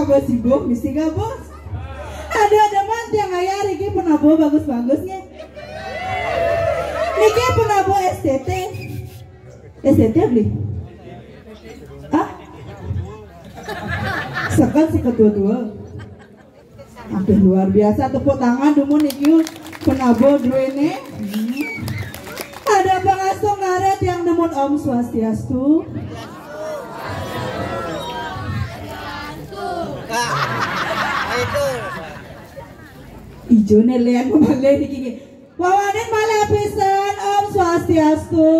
Bos ibu, misi gak bos? Ada mant yang ayah Riki penabo bagus-bagusnya. Niki penabo STT. STT beli? Ah? Sekat dua-dua. Aduh luar biasa, tepuk tangan dulu Niki penabo dua ini. Ada pengasuh ngaret yang demun Om Swastiastu. Ijo nelian pemale niki. Wawanen malah pisan Om Swastiastu.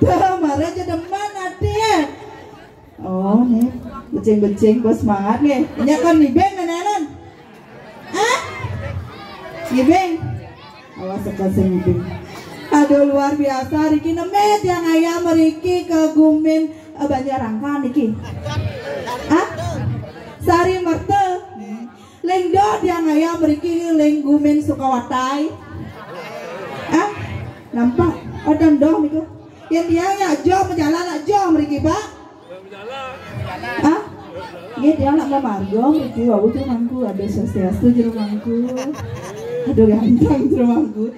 Tuh, marah aja deman adek. Oh nih, beceng-beceng bos semangat nih. Ini kan nibeng nenenan. Ah? Nibeng. awas sekasengin. Aduh luar biasa Riki nemet yang ayam Riki kegumin Banjarangka Niki. Ah? Sari Merte. Lengdot yang ayam Riki lenggumin Sukawatai. Ah? Nampak? Oh dendong niku. Yang dia ya jom berjalan nak jom Riki Pak. Ah? Iya dia nak memargom Riki wawu jerumangku. Aduh swastiastu jerumangku. Aduh ganteng jerumangku.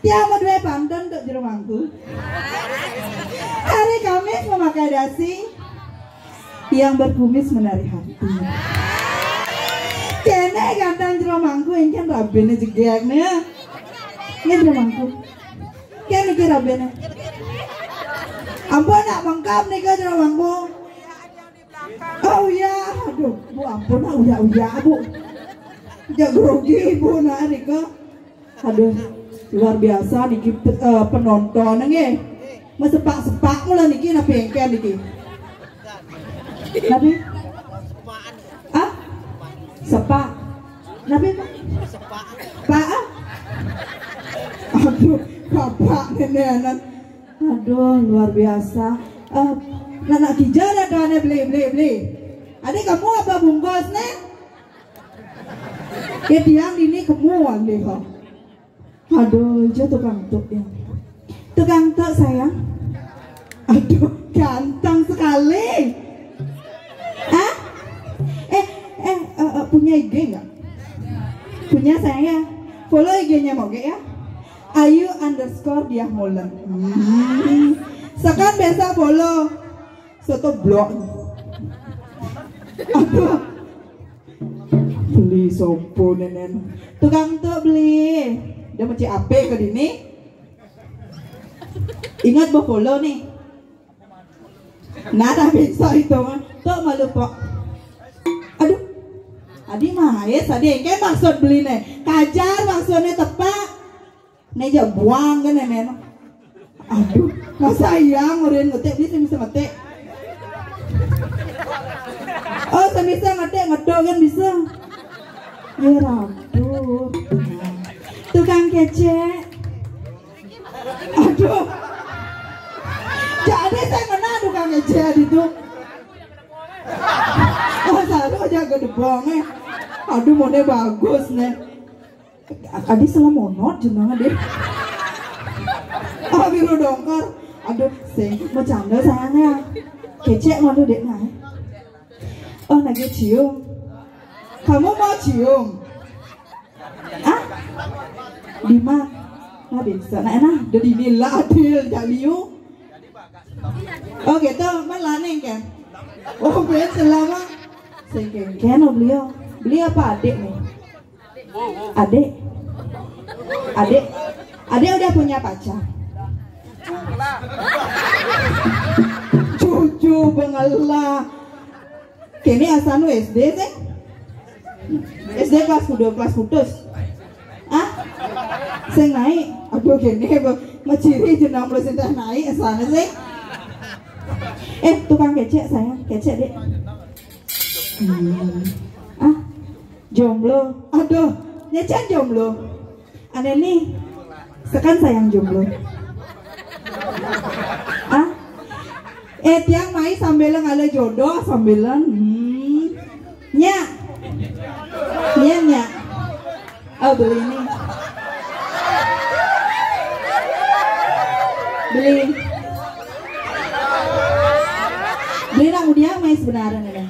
Ya mau dua pandan untuk jerumangku. Hari Kamis memakai dasi yang berkumis menari hati. Kene ganteng jerumangku yang rabene jegeknya. Ini jerumangku. Kene ki rabene. Ampun nak mengkap nih ke jerumangku. Oh ya, aduh, bu ampun uya bu. Jangan grogi bu nak Rika. Aduh. Luar biasa niki penonton nggih. Mesepak-sepak mula niki na pengken niki. Nabi? Ah? Sepak. Nabi Pak? Pak? Aduh, bapak nenek. Aduh, luar biasa. Nak kijar ada beli. Adik kamu apa bungkus nih? Ya tiang ini kemuan deh kok. Aduh, itu tukang tuk ya. Tukang tuk sayang. Aduh, ganteng sekali. Ah? Punya IG nggak? Punya saya. Follow IG-nya mau gak ya? Ayu_Diah Molen. Sekarang biasa follow. Soto blog. Aduh. Beli sopo nenen. Tukang tuk beli. Dia mesti ape ke dini. Ingat bawa follow nih. Nada bisa itu mah. Tuh malu kok. Aduh. Adi mah ya tadi kayak maksud beli nih. Kajar maksudnya tepak. Nih aja buang kan nenek. Aduh. Masa yang urin ngetik bisa ngetik. Oh bisa ngetik kan bisa. Ya aduh. Tukang kece. Aduh. Jadi saya mana tukang kece itu. Oh saya jaga debongnya. Aduh mone bagus nih. Adi salah monot jenengan deh. Oh biru dongkar. Aduh saya bercanda sayangnya. Kece malu dek nah. Oh lagi cium. Kamu mau cium? Ah? Lima, nah bisa, nah, jadi nila adil jaliu. Oh gitu, malah neng kan? Oh ben selama, sengken beli apa adik nih? Adik udah punya pacar. Cucu bengalah. Kini asal SD sih? SD kelas putus. Ah? Sing naik. Aduh gini maciri jenang plus entah naik sana sih. Tukang kece sayang, kece dek. Ah? Jomblo. Aduh, nyecan jomblo. Aneh nih. Sekan sayang jomblo. Ah? Tiang mai sambil ngale jodoh sambilan. Nya. Oh beli ini. Beli nak dia main sebenarnya nih.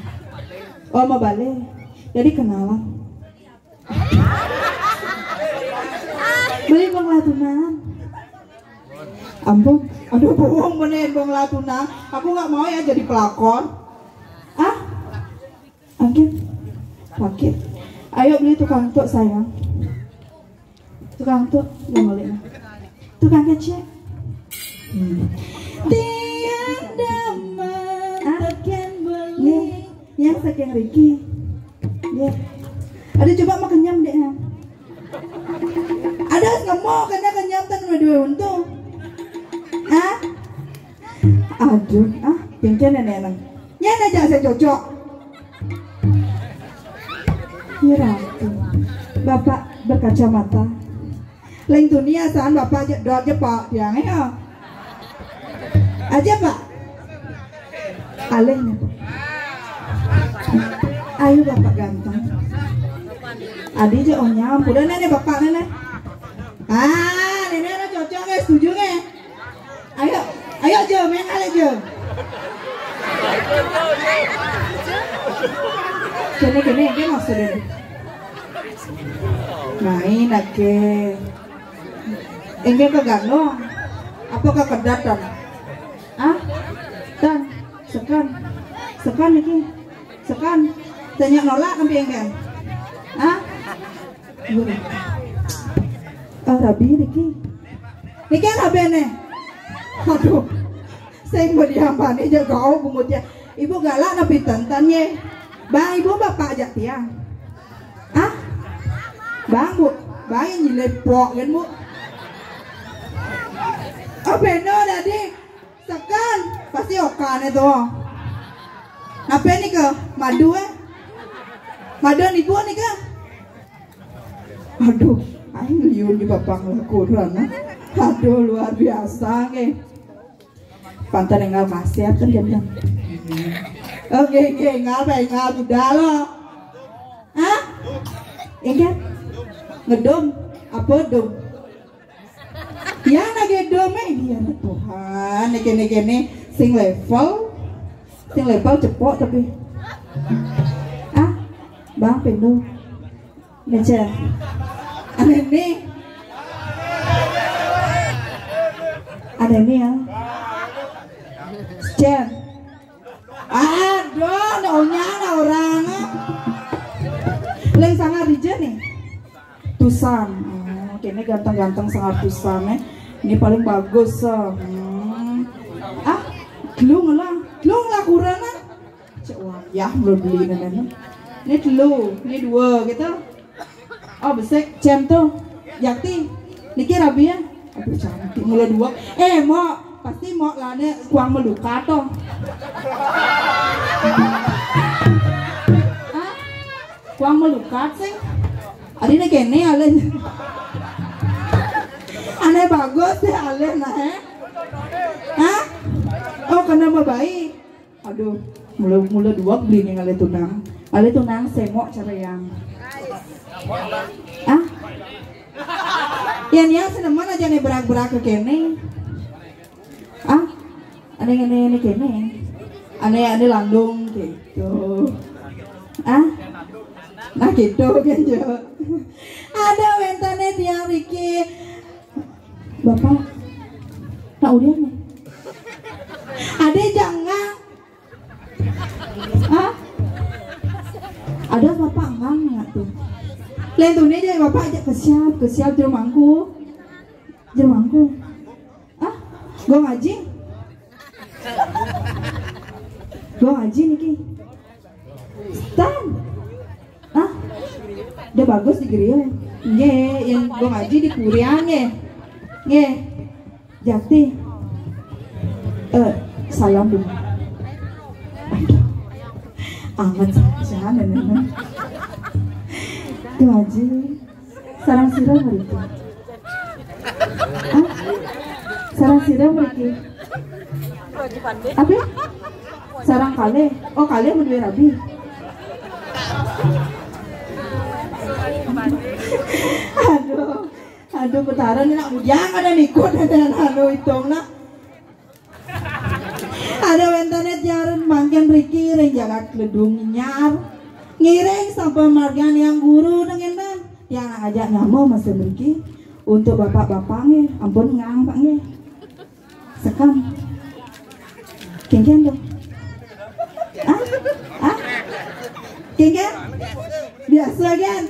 Oh mau balik. Jadi kenalan. Beli bang latunan. Ampun. Aduh bohong bener bang latunan. Aku nggak mau ya jadi pelakon. Ah? Angin. Pakit. Ayo beli tukang tuk sayang. Tukang tuk yang beli. Tukang kece. Tiada mantekan beli. Yang saking Riki. Ya. Ada coba makan kenyam deh. Ada nggak mau karena kenyam tan dua untung. Ah? Aduh, pingin nenek. Nyana aja saya cocok. Ya Ratu, Bapak berkacamata. Leng dunia saan bapak dot jepok yang ya. Aja pak. Aleh nih. Ayo bapak ganteng. Adi aja onyam. Udah nenek bapak nenek. Nenek cocok nggak? Setuju nggak? Ayo jom, main ale jom. Kene maksudnya. Main ake. Enggak kegandong. Apa kekedatan? Dan sekan niki. Sekan. Tanya nolak kan enggak? Rabi niki. Niki rabi nih. Aduh. Saya mau dihampani aja kau bungutnya. Ibu galak nabi tantannya. Bang ibu bapak aja tiang. Bang bu, bang yang nyilepok kan bu. Beno tadi. Sekan pasti okan itu. Apa ini ke madu madu ibu nih ke. Aduh, aing liun di bapak ngelakuran. Aduh luar biasa ke. Pantai enggak masih kan jam-jam. Oke, enggak udah lo. Ingat? Ngedom apa dom? Ya nage dom dia Tuhan, nege sing level cepok tapi. Bang pendo. Ngajar. Ada ini ya. Jen. Aduh, naunya orang. Leng sangat rijen nih. Tusan. Kayaknya ganteng-ganteng sangat tusan Ini paling bagus. Glung lah kurang Cek wayah belum beli nenek. Ini telu, ini dua gitu. Oh besek jam tuh. Yakti. Niki rabi ya. Aduh cantik mulai dua. Mau pasti mau lah nih kuang melukat toh. Kuang melukat sih. Adine kene alen. Aneh bagus deh alen lah Oh kenapa baik? Aduh mulai dua beli nih ale tunang semok cara yang. Yang seneman aja nih berak-berak ke kene. Aneh kene. Aneh landung gitu. Nah gitu kan Jo. Ada wentane tiang Riki. Bapak. Tak udah nih. Ade jangan. Ada bapak enggak nggak tuh? Lain tuh nih bapak aja kesiap jermangku. Gua ngaji nih Stan. Dia bagus di geria. Yang gua ngaji di kurian Jakti. Salam dulu. Amat saja nenek. Tuh ngaji. Sarang sirah hari itu. Sarang sirah hari itu. Apa? Sarang kale. Oh kale berdua rabi. Aduh putaran ini nak ujang ada nikut ada hitung nak. Ada wentanet jaran mangken Riki reng jagat ledung nyar. Ngireng sampai margan yang guru dengan yang ngajak nyamu masih Riki untuk bapak-bapaknya ampun ngang paknya. Sekam. Kengken dong. Kengken? Biasa kan?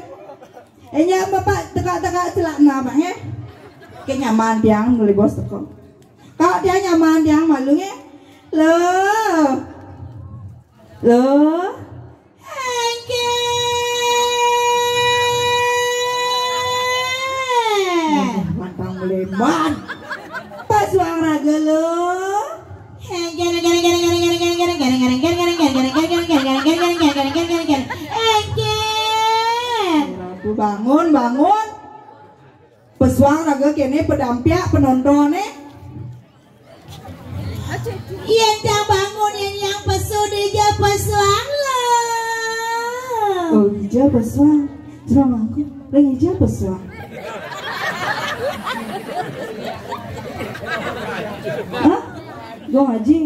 Nya bapak tegak-tegak celak namanya. Kayak nyaman tiang beli bos teko. Kalau dia nyaman tiang malunya. Loh. Mantang meleman. Pas uang raga lo. Bangun. pesuang raga kene pedampiak penonton Yang tak bangun yang pesu dia pesuang lah. Oh ija pesuang Serang aku Reng ija pesuang Hah? Gue ngaji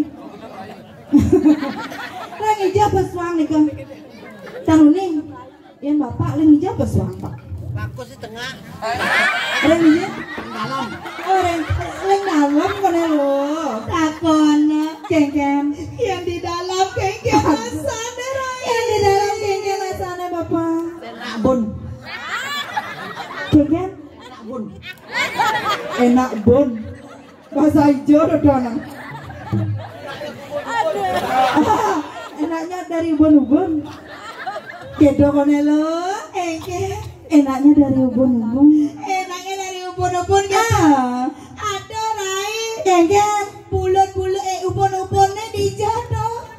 Reng ija pesuang nih kan Tanuning Yang bapak reng ija pesuang pak Bagus di tengah. Reng ija Dalam. Oh reng dalam kan lo Takon Kengken yang di dalam kengkeng sana Yang di dalam kengken asana bapak Bun. Kengken Bun. Enak bon bahasa hijau dodonang enaknya dari ubun-ubun kedo konelo enaknya dari ubun-ubun enaknya dari ubun-ubun kan ada rai kengken bulut-bulut ubun-ubunnya di jatuh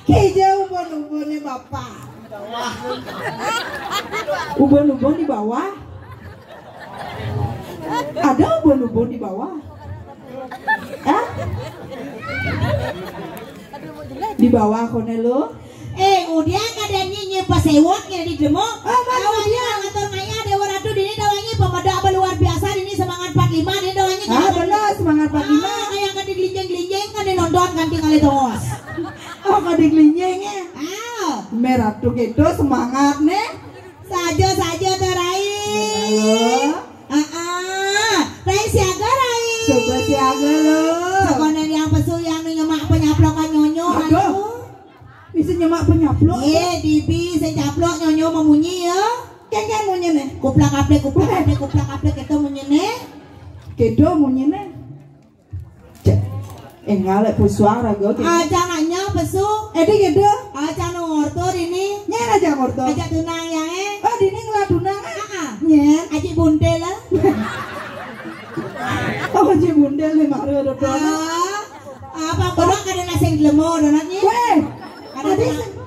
keja ubun-ubunnya bapak ubun-ubun di bawah ada ubun-ubun di bawah Hah? Di bawah konelo udah kadangnya nyepa sewot kayak di demo mana dia ngatur ngaya dewa ratu dini dawanya pemuda apa luar biasa dini semangat 45 dini dawanya benar semangat 45 kayak kan digelinjeng-gelinjeng kan nonton kan tinggal tos oh kadang linjengnya ah merah tuh gitu semangat nih saja terai Rai siaga Rai coba siaga lo sekonen yang pesu yang nyemak penyaplokan nyonyo bisa nyemak penyaplok iya dibi saya caplok nyonyo memunyi ya kengken munyi nih kuplak aplek itu munyi nih kedo munyi nih ngalek pusuang rago ajangannya pesu di kedo aja ngortor ini nyen aja ngorto aja tunang ya oh dini ngeladunang nyen aja bundel lah oh aja bundel nih maru dodona apa kodok kada nasi glemo donatnya weh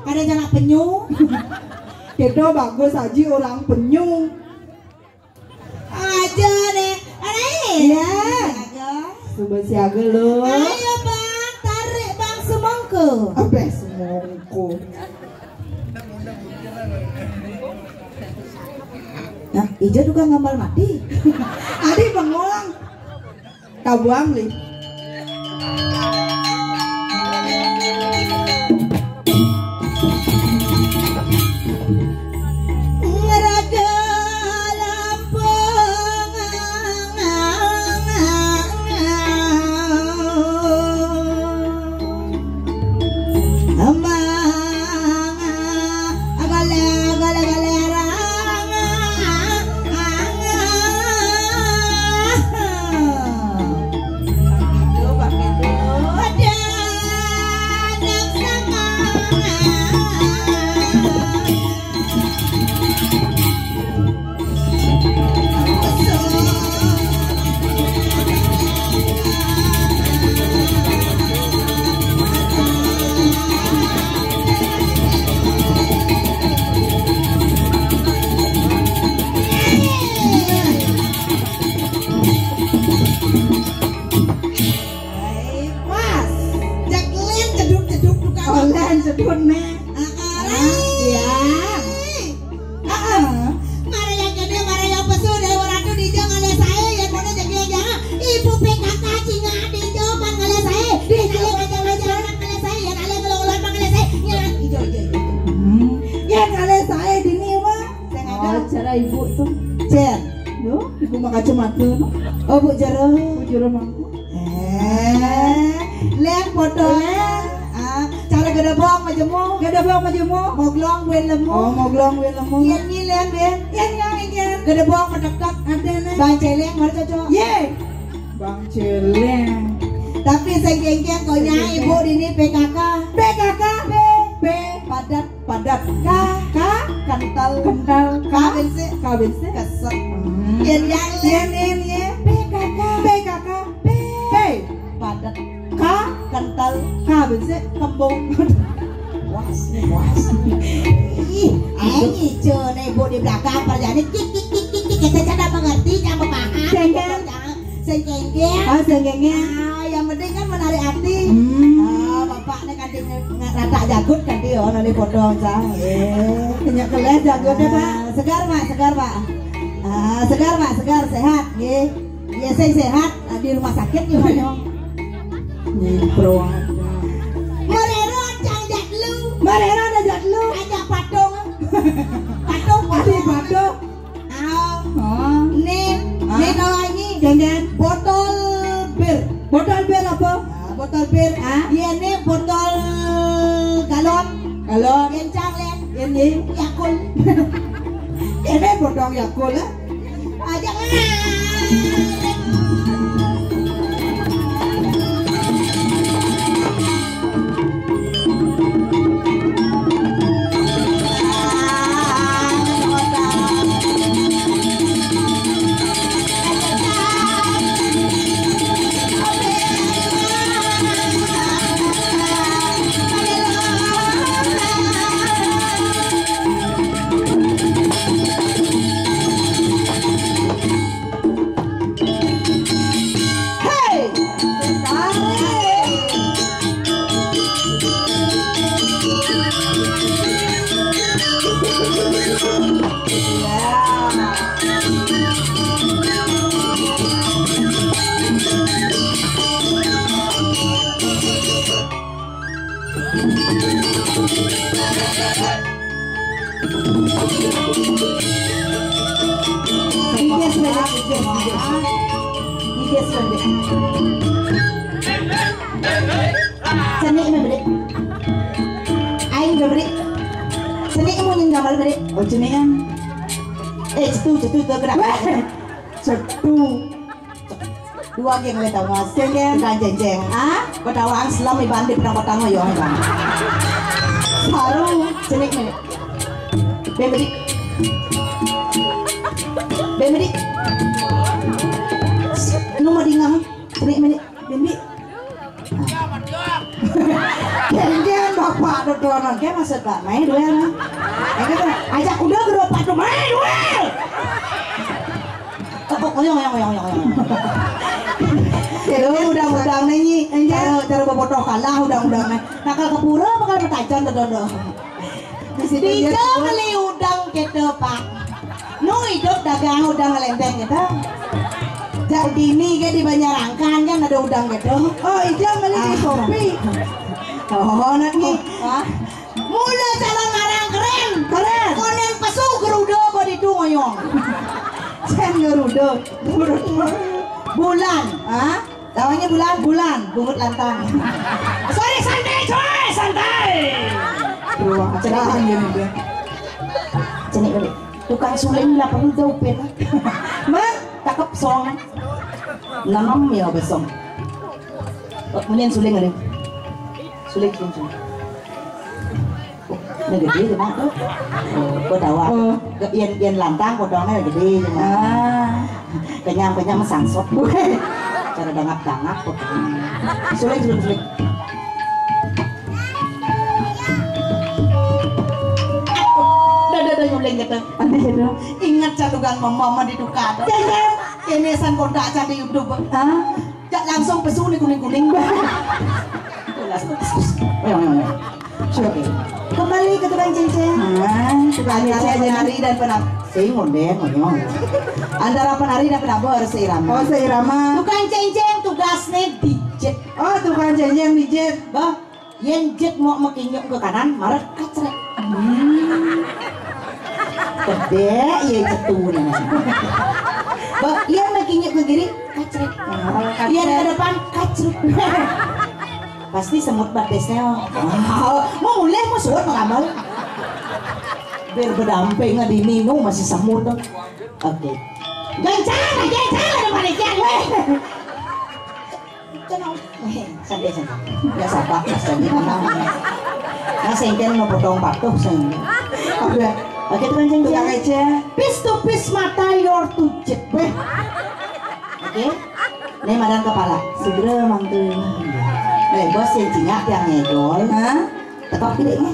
kada jangan penyu kedo bagus aja orang penyu aja deh iya coba siaga lo ayo bang tarik bang semongko apa semongko nah ijo juga ngambal mati adi bengong kabuang li ngeraga lampung sedun nih ya marah yang gede marah yang pesu dari waratu di jangan oleh saya yang mana jadi jangan ibu PKK Cina di jawaban oleh saya di jalan jalan oleh saya yang oleh keluar oleh saya ya oleh saya di nih mah cara ibu tuh cer loh ibu mah kacamata oh bu jero mangku lihat fotonya cara gede bong majemu moglong wen lemu oh moglong wen lemu yan ni lian ben yan gede bong mendekat adene bang celeng mari cocok ye bang celeng tapi sengkeng konya ibu ini PKK B padat K kental K bense kesek yan ye PKK B padat K kental K bense kembung was ih hijau nih ibu di belakang perjalanan kik kita cara mengerti cara memahami Senggeng. Ah, senggengnya. Yang penting kan menarik hati. Bapaknya kan rata jagut kan dia nali podong cah. Banyak keles jagotnya Pak. Segar Pak, segar Pak. Segar Pak, segar sehat nggih. Ya saya sehat di rumah sakit gimana? Nyipro. Marero ajak jatlu. Marera ada jatlu. Ajak patung. Patung Adi Bado. Oh. Nih nawangi Jangan botol bir. botol bir apa? Botol bir. Iya nih botol galon. Kalau Kencang len. ini Yakul. ini bodong Yakul lah. Ajak Seni ini beri, aing beri, seni mau nyenggamal beri. Oh jenengan Cetu gerak. cetu. Dua geng le tau mas, Jeng-jeng. bukan jeng-jeng. Kau tahu ang selam ibandi pernah kau tahu yo bang. Baru seni ini, beri, nomor dingam, seni ini, beri. Jangan bapak dodonan ke maksud pak main duel mah. Ajak udah geropak tuh main duel. Oyong. Itu udang-udang nih, cara bobotoh kalah udang-udang nih. Nakal kepura bakal metajan dodo. Tidak beli udang gitu pak. Nu hidup dagang udang lenteng gitu. Jadi ini kayak di Banjarangkan kan ada udang gitu. Oh itu beli di Shopee. Oh nanti. Mula cara ngarang keren. Konen pesu gerudo body itu ngoyong. Sen Garuda. Bulan, Namanya bulan, bungut lantang. Sorry santai. Ruang cerahan dia juga. Cenik balik. Tukang suling 80 jauh peta. Mak, Cakep song. Lanam ya besong. Kemudian suling ada. Suling. Nó gede thì bác ớt cô đầu yên lantang cô đó nó là gede nhưng mà cái nhang sản xuất cara dangap kok sulit dah nyuling gitu ingat cadugan mama di duka ini san kontak di YouTube jak langsung pesu nih kuning kembali ke tukang cincin. Tukang penari dan antara penari dan penabur seirama. Oh seirama. Tukang cincin tugasnya dijet. Oh tukang cincin dijet. Bah, yang jet mau mekinyuk ke kanan, marah kacrek. Gede, iya cetunya. Bah, yang mekinyuk ke kiri, kacrek. Yang ke depan, kacrek. Pasti semut batesnya mau mulai mau suat mengamal biar berdamping di minum masih semut tuh. Oke gancang ada panitia santai biasa pak santai tenang nah sengken mau potong patuh sengken oke tuh kan Tukang aja. piece to piece mata your to jet oke ini madang kepala segera mantu bos yang cinyak yang ngegol, tetap pilihnya.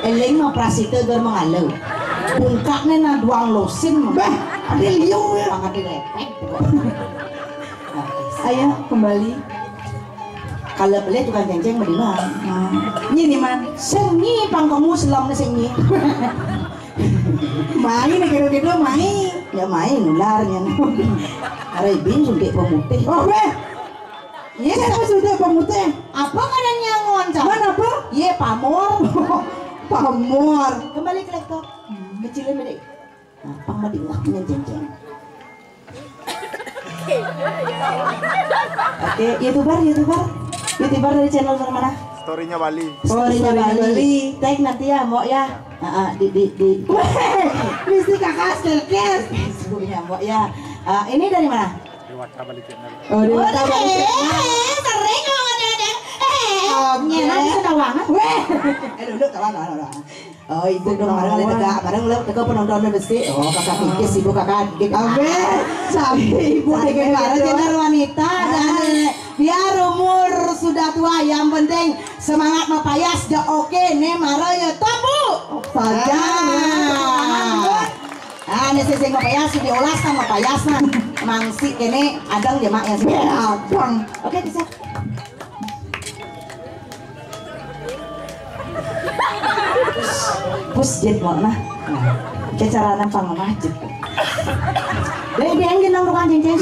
Eling mau prasita gue mengalu. bungkaknya nah duang losin Bah, ada liu ya. banget dilepek. Ayo kembali. Kalau beli tukang cengceng mau di mana? Ini man. Senyi pangkamu selamnya senyi. Main kira-kira main. Ya main ularnya. Arabin suntik pemutih. Oh be. Iya siapa sudah pemutih? Apa kadang nyangon cak? Mana apa? Iya pamor. Pamor. Kembali ke laptop. Kecilin beda. Nah, pang mati ngaknya cengceng. Oke, YouTuber dari channel mana? Storynya Bali. Storynya Bali. Tag nanti ya, Mbok ya. Di. Mesti kakak stelkes. Storynya Mbok ya. Ini dari mana? Dewata Bali Channel. Oh, di mata balik. Sering kalau ada. Nyana bisa nawangan. Weh. Dulu kawan. Oh itu dong bareng tegak bareng lo tegak penonton besi. Oh kakak kikis ibu kakak dik. Abe. Sampai ibu Dengan para gender wanita dan biar umur sudah tua yang penting semangat mapayas dah oke nih mara ya tabu Saja. nih sing mapayas diolah sama mapayas nah mangsi kene adang jemaah yang sih Abang. oke bisa pus jet mau nah ke cara nampang majid dia yang genang tukang cengceng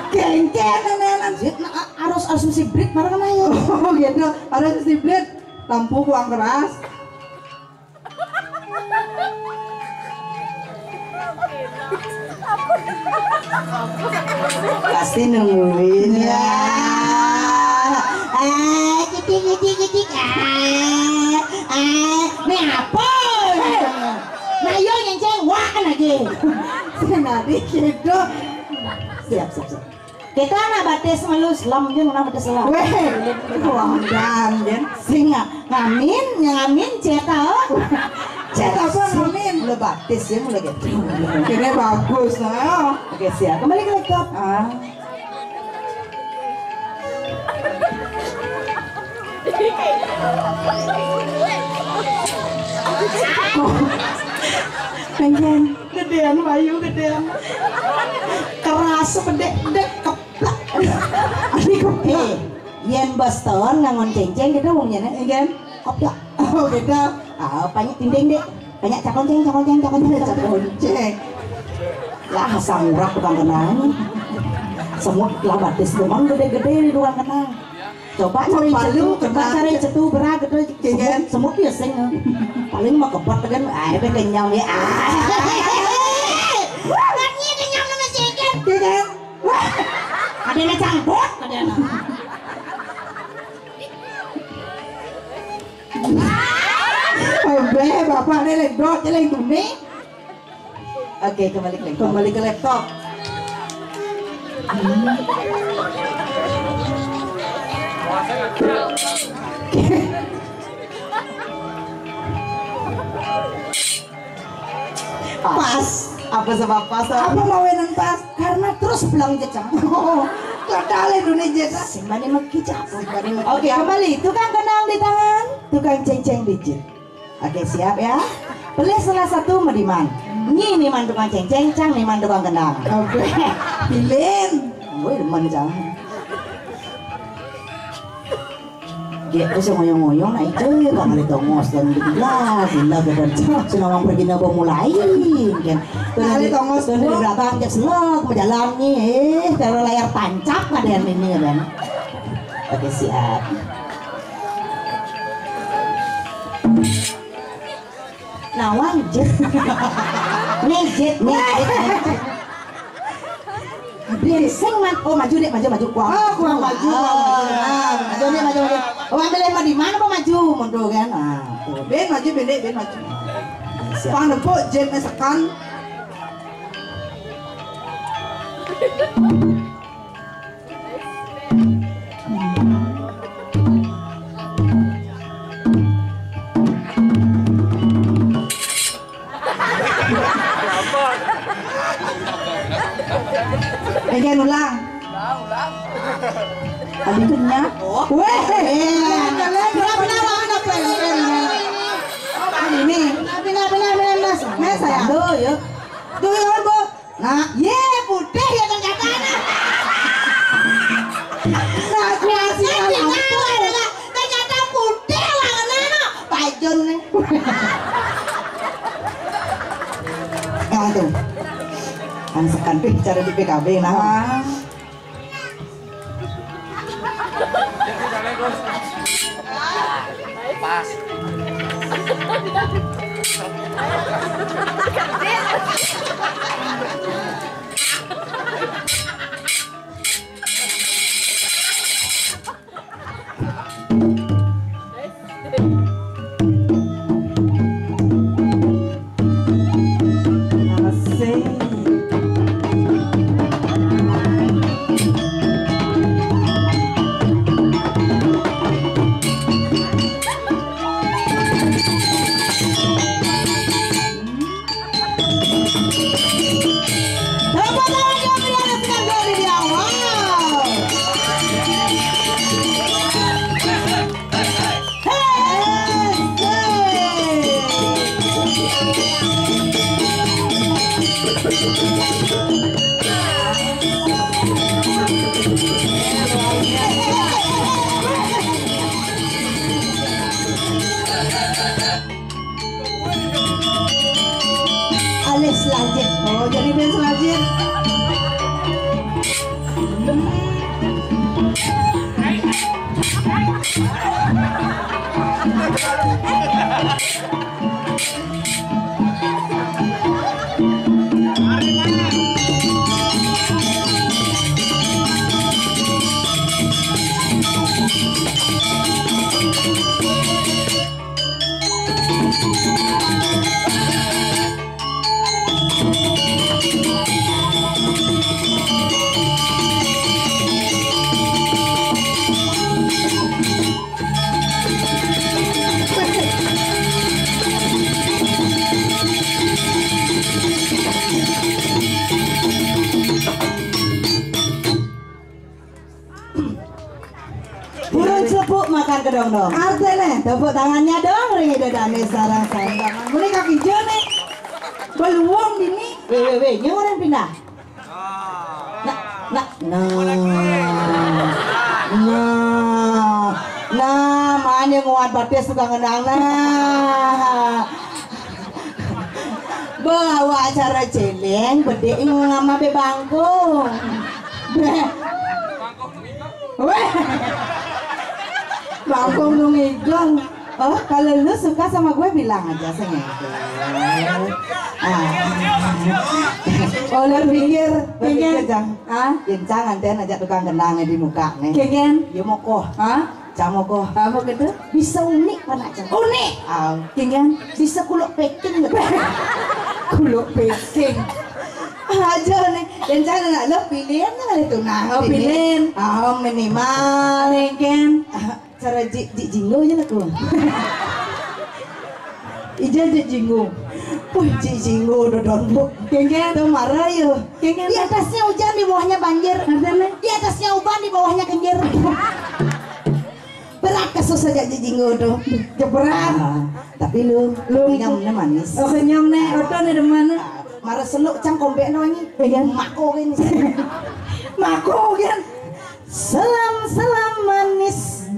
Kengkeng nenek. harus mesti break marah kan ayo Oh gitu. Ada siblet. Lampu kurang keras. pasti nungguin ya kitik ini apa nah yo nyenceng wah lagi Senadi gitu. siap kita nak batis melus lam jeung na batis lam Weh. Kurang dan. singa ngamin ceta Ceta apa ngamin? mulai batis ya mulai gitu Kira bagus nah. oke siap kembali ke laptop Kengkeng. Gedean Bayu gedean. keras pedek keplak yen Boston ngangon cengceng gitu wongnya kan koplak Oh gitu. banyak tinding dek banyak cakonceng Cek. lah sangurak tukang kenang semut lah batis demang gede-gede di tukang kenang coba cari cetu berat gede semut biasa paling mah kebot kan be kenyang ya Warnanya kenyang nama cengceng ada yang cangkut ada Abe bapak ini ledot jelek duni. oke kembali ke laptop Kembali ke laptop. pas apa sebab pas Apa mau yang pas? karena terus belang jecang Oh, kadale dunia jeda. simbani mekicap oke kembali tukang kenang di tangan tukang cengceng digit oke siap ya pilih salah satu mediman ini man tukang cengceng cang man tukang kenang Oke. Pilih. gue demen cang dia terus ngoyong-ngoyong nah itu gak kali tongos dan gila bener senawang pergi na mulai kan Kali tongos di belakang cek selok berjalan nih taruh layar tancap ada yang ini kan oke siap nawang jet jet Biasing man, oh maju deh, maju kuang. Oh, kuang maju. Maju deh, maju. Oh ambil lema di mana kok maju, mundur kan? Ah, tuh. Ben maju ben maju. Siap. Pang nepuk jen sekan. Pengen ulang. Tadi kenyang. Weh. Ini. Bila saya. Tuh yuk. Tuh yuk Bu. Nah, ye putih ya ternyata. Nah, kreasi ternyata putih warnanya. Pajon nih. Nah tuh. Kan sekan cara di PKB nah. Pas. Alis Lajit. Oh, jadi Ben Lajit. Burung celepuk makan kedong dong. Artene tepuk tangannya dong ringi dadane sarang tangan. Muni kaki jone. Beluang dini. Weh nyoran pindah. Nah, mana nguat batis suka ngendang nah. Bawa acara celeng, bedek ngama be bangkong. Weh. Bangkong lu ngigong. Oh, kalau lu suka sama gue bilang aja sayang. Oleh pikir jang. Jangan ten aja tukang genangnya di muka nih. Kengen? Ya mau kok. Camoko. Apa gitu? Bisa unik mana aja. Unik. Kengen? Bisa kuluk peking gitu. Kuluk peking. Aja nih. Dan jangan nak lo pilihan kan itu nah. Oh pilihan. Minimal. Kengen? Cara jinggo aja lah tuh. Ija jinggo. Wih jinggo dodon bu. Kengen tuh marah yuk. Kengen di atasnya hujan di bawahnya banjir. Di atasnya uban di bawahnya kenyir. Berat kasus saja jinggo tuh. Berat. Tapi lu kenyangnya manis. Oh kenyang nih. Oto nih demana. Marah seluk cang kombe noangi. Kengen mako kan. Mako kan. Salam manis.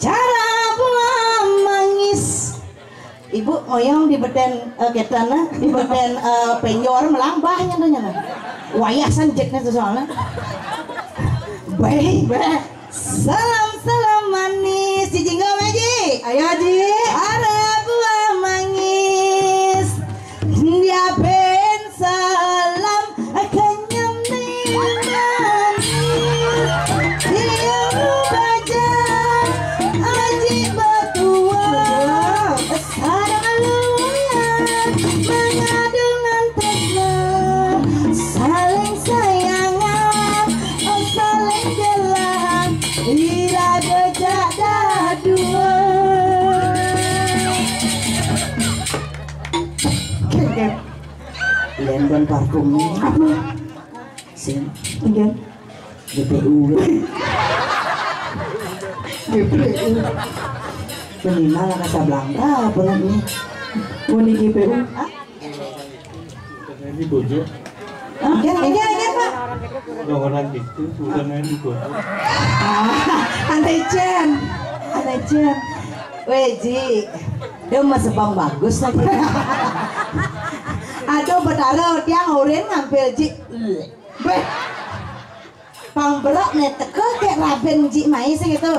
Cara buah mangis. Ibu moyong di beden ketana, di beden penyor melambahnya tuh nyana. Wayasan jetnya tuh soalnya. Baik. Salam manis. Cici nggak Maji? Ayo Ji. Cara buah mangis. Dia ben salam kenyam manis. Dia baca. Lendon parfumnya apa? Sin, enggak. GPU. Minimal Casablanca apa namanya? Muni GPU? Ini bojo. Enggak Pak. Orang gitu, bukan ini bojo. Andai Chen. Weh Ji, dia masih bang bagus lagi. Aduh betara tiang oren ngambil Ji. Beh, pang belok nih teke kayak raben Ji mai segitu.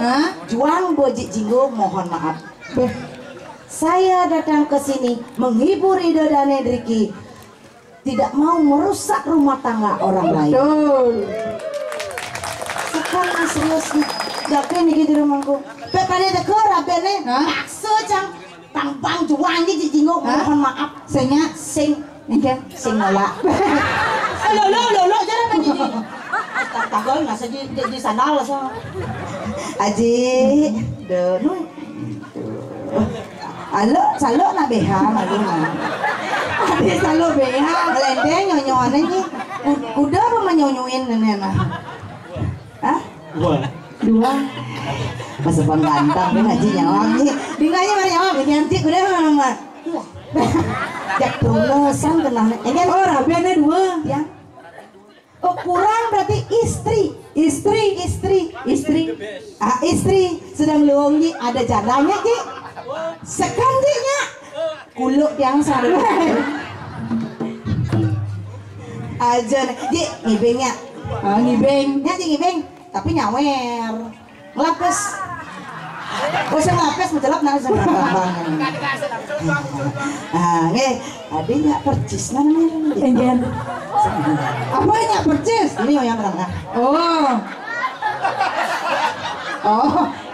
Juang boji jinggo mohon maaf. Beh, saya datang ke sini menghibur Ida dan Nedriki, tidak mau merusak rumah tangga orang lain. Betul. Sekarang seriusnya, gak nih di rumahku. Pekade teke rabene maksud cang pang juang Ji jinggo mohon maaf. Senya sing nolak. Lo jangan menjadi tanggal nggak di sandal so. Aji, deh, salo na beha malu mah. Ade salo beha, lende nyonyoan aja. Kuda apa menyonyuin nenek mah? Hah? Dua. Masa bang ganteng dia ngaji nyawang nih. Dinganya mana nyawang? Nyantik kuda mana? Jak tulisan kenal. Ini oh rabiannya dua. Ya. Oh kurang berarti istri. Istri sedang luangnya ada jadanya Ji. Sekandinya kuluk yang saru. Aja Ji ngibengnya. Ngibengnya Ji ngibeng tapi nyawer. Ngelapes. Saya ngelapes menjelap nang sama bang. Nggih, adiknya percis nang ini. Apa yang percis? Ini yang tengah.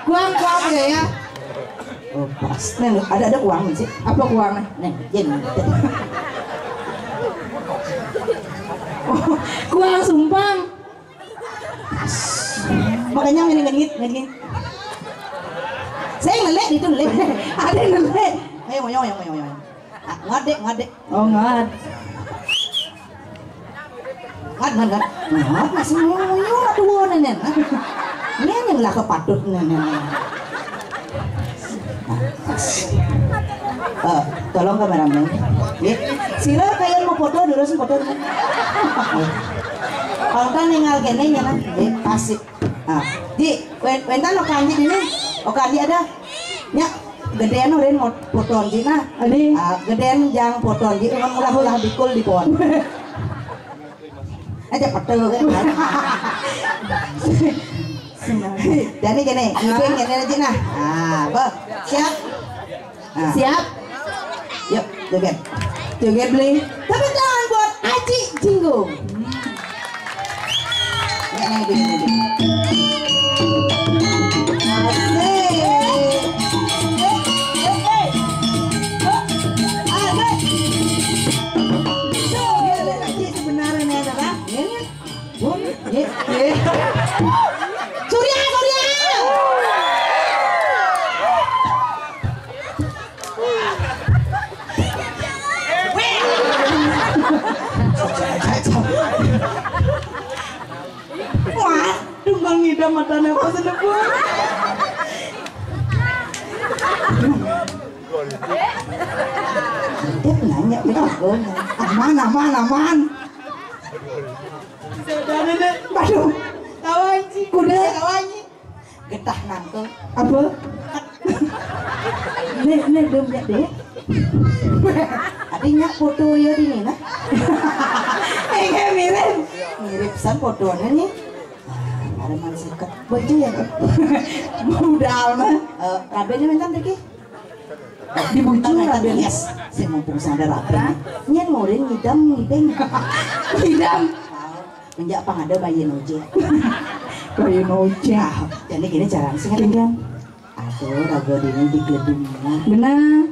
Kuang ya. Oh, pas. Nih, ada kuang sih. Apa kuangnya? Nih, jen. Kuang sumpang. Makanya ngengit. Saya ngelek itu ngelek. Ada ngelek. Ayo moyo. Ngadek. Oh, ngad. Ngad masih moyo aduh nenek. Ini yang lah kepatut nenek. Tolong kameramen. Sila kalian mau foto dulu sih foto. Kalau kan ninggal kene nya kan, asik. Di, wentan lo kanji ini. Kanji ada. Nya gedean udah mau foto di nah. Gedean jang foto di ulah bikul di pohon. Aja petel kan. Jadi gini, ngibing gini aja nah. Siap. Siap. Yuk, joget beli. Tapi tangan buat Aji Jinggo. Surya. Wah, tunggal ngidam matanya apa sih bu? Nanya betul. Aman. Waduh, kawanci, kuda kawanci, getah nangkep. Apa? Nih dompet deh. Adiknya foto ya di mana? Mirip san fotonya nih. Ada mansikat baju ya? Budal mah. Rabennya mentan tadi? Di bucu raben. Yes, saya mumpung sadar raben. Nyen ngorin ngidam. Menjak pang ada bayi noje. Jadi gini cara sih kan? Aduh, rago ini di gedung. Benar.